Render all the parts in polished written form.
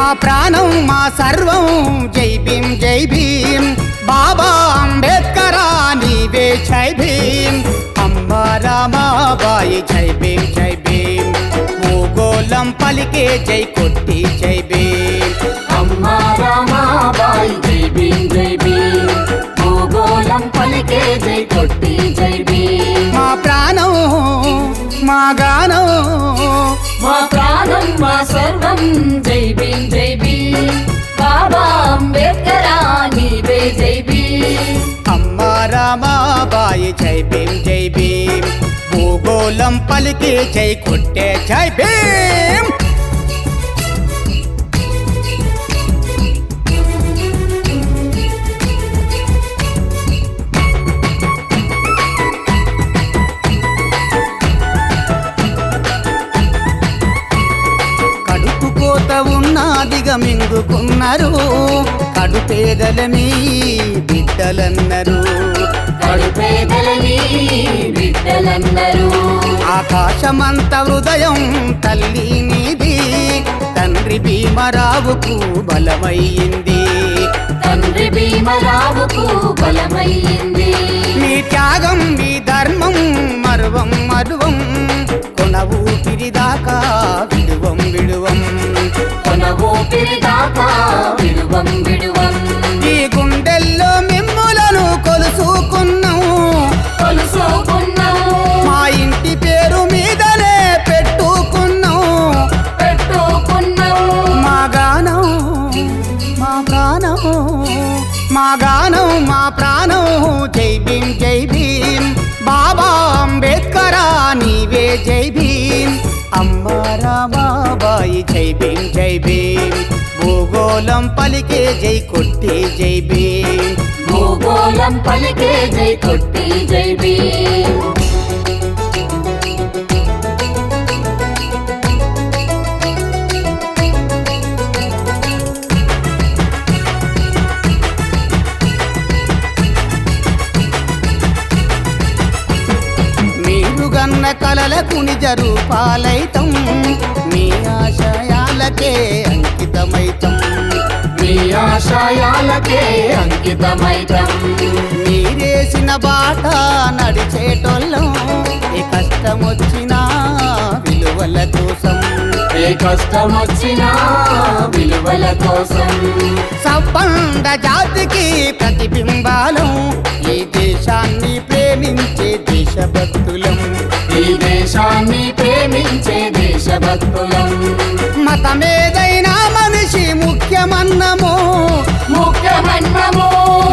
మా ప్రాణం మా సర్వం జై భీం జై భీం బాబా అంబేద్కరా నీవే జై భీం అమ్మా రామాబాయి జై భీం జై భీం భూగోళం పలికే జై కొట్టి జై భీం అమ్మా రామాబాయి జై భీం జై భీం భూగోళం పలికే జై కొట్టి జై భీం మా ప్రాణం మా గానం మా ప్రాణం మా సర్వం జై భీం జై భీం బాబా అంబేద్కరా నీవే జై భీం అమ్మా రామాబాయి జై భీం జై భీం భూగోళం పలికే జై కొట్టే జై భీం కోత ఉన్నాదిగా మింగుకున్నారు కడుపేదలని బిడ్డలన్నరు కడుపేదలని బిడ్డలన్నరు ఆకాశమంత హృదయం తల్లి నీది తండ్రి భీమరావుకు బలమయ్యింది తండ్రి భీమరావుకు బలమయ్యింది మీ త్యాగం మీ ధర్మం మరువం మరువం కొన ఊపిరిదాకా విడువం విడువం కొన ఊపిరిదాకా విడువం విడువం ఈ గుండెల్లో మిమ్ములను కొలుసుకున్నాము మా ఇంటి పేరు మీదనే పెట్టుకున్నాము మా గానం మా ప్రాణం మా గానం మా ప్రాణం జై భీం జై భీం బాబా అంబేద్కరా నీవే జై భీం అమ్మా రామాబాయి జై భీం జై భీం భూగోళం పలికే జై కొట్టి జై భీం భూగోళం పలికే జై కొట్టి జై భీం కన్న కలలకు నిజ రూపాలైతం మీ ఆశయాలకే అంకితమైతం మీ ఆశయాలకే అంకితమైతం మీరేసిన బాట నడిచేటోళ్ళం ఏ కష్టమొచ్చినా విలువల కోసం ఏ కష్టమొచ్చినా విలువల కోసం సబ్బండ జాతికి ప్రతిబింబాలం ఈ దేశాన్ని ప్రేమించే దేశభక్తులం ఈ దేశాన్ని ప్రేమించే దేశభక్తులం మతమేదైనా మనిషి ముఖ్యమన్నము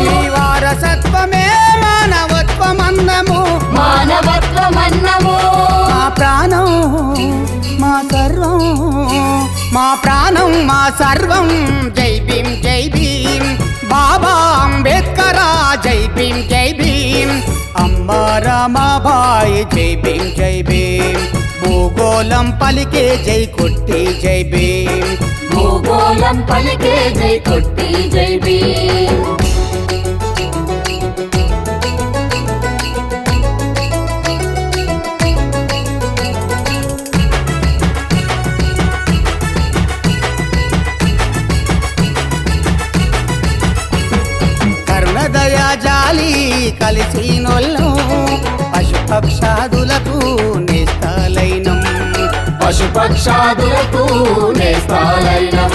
ఈ వారసత్వమే మానవత్వమన్నము మా ప్రాణం మా సర్వం మా ప్రాణం మా సర్వం జై భీం జై భీం బాబా అంబేద్కరా జై భీం జై భీం అమ్మా రామాబాయి జై భీం జై భీం భూగోళం పలికే జై కొట్టి జై భీం భూగోళం పలికే జై కొట్టి జై భీం దయా జాలి కలిసినోళ్ళం పశుపక్షాదులకు నేస్తాలైనం పశుపక్షాదులకు నేస్తాలైనం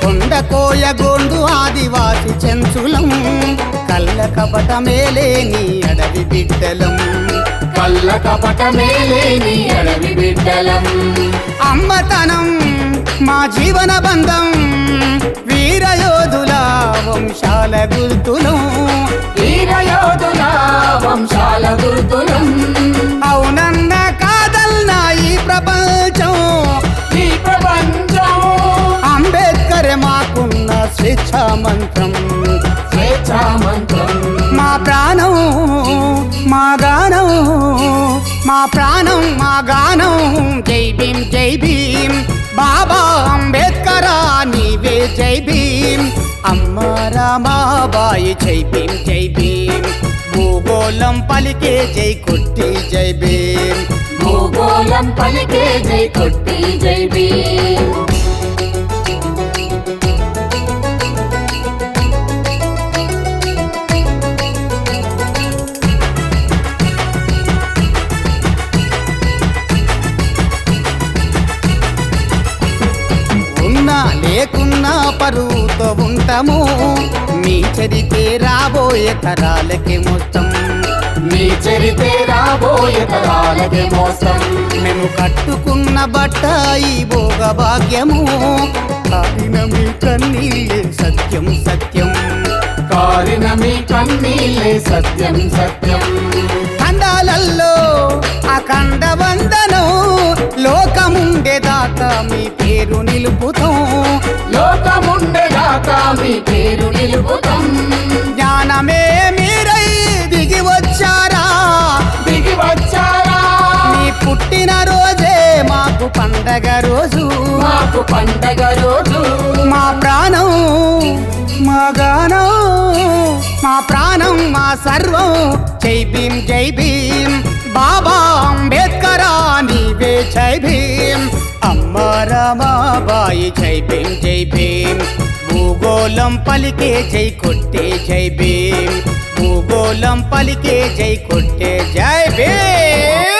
కొండకోయ గోండు ఆదివాసి చెంచులం కళ్ళ కపటమేలేని అడవి బిడ్డలం కళ్ళ కపటమేలేని అడవి బిడ్డలం అమ్మతనం మా జీవన బంధం వీరయోధుల వంశాల గుర్తులం వీరయోధుల వంశాల గుర్తులం అవునన్న కాదల్నా ఈ ప్రపంచం అంబేద్కర్ మాకున్న స్వేచ్ఛా మంత్రం మా ప్రాణం మా గానం మా ప్రాణం మా గానం జై భీం జై భీం బాబా అంబేద్కరా నీవే జై భీం అమ్మా రామాబాయి జై భీం జై భీం భూగోళం పలికే జై కొట్టి జై భీం భూగోళం పలికే జై కొట్టి జై భీం లేకున్నా పరువుతో ఉంటాము మీ చరితే రాబోయే తరాలకి మొత్తం మీ చరితే రాబోయే తరాలకి మోసం మేము కట్టుకున్న బట్ట ఈ భోగ భాగ్యము కారిన మీ కన్నీళ్ళే సత్యం సత్యం కారిన మీ కన్నీళ్ళే సత్యం సత్యం ఖండాలల్లో అఖండ వందనం లోకముండేదాకా మీ పేరు నిలుపుతాం లోకముండేదాకా మీ పేరు నిలుపుతాం జ్ఞానమే మీరై దిగి వచ్చారా దిగి వచ్చారా మీ పుట్టిన రోజే మాకు పండగ రోజు మాకు పండగ రోజు మా ప్రాణం మా గానం మా ప్రాణం మా సర్వం జై భీం బాబా అంబేద్కరా నీవే జై భీం అమ్మ రమాబాయి జై భీం భూగోళం పలికే జై కొట్టే జై భీం భూగోళం పలికే జై కొట్టే జై భీం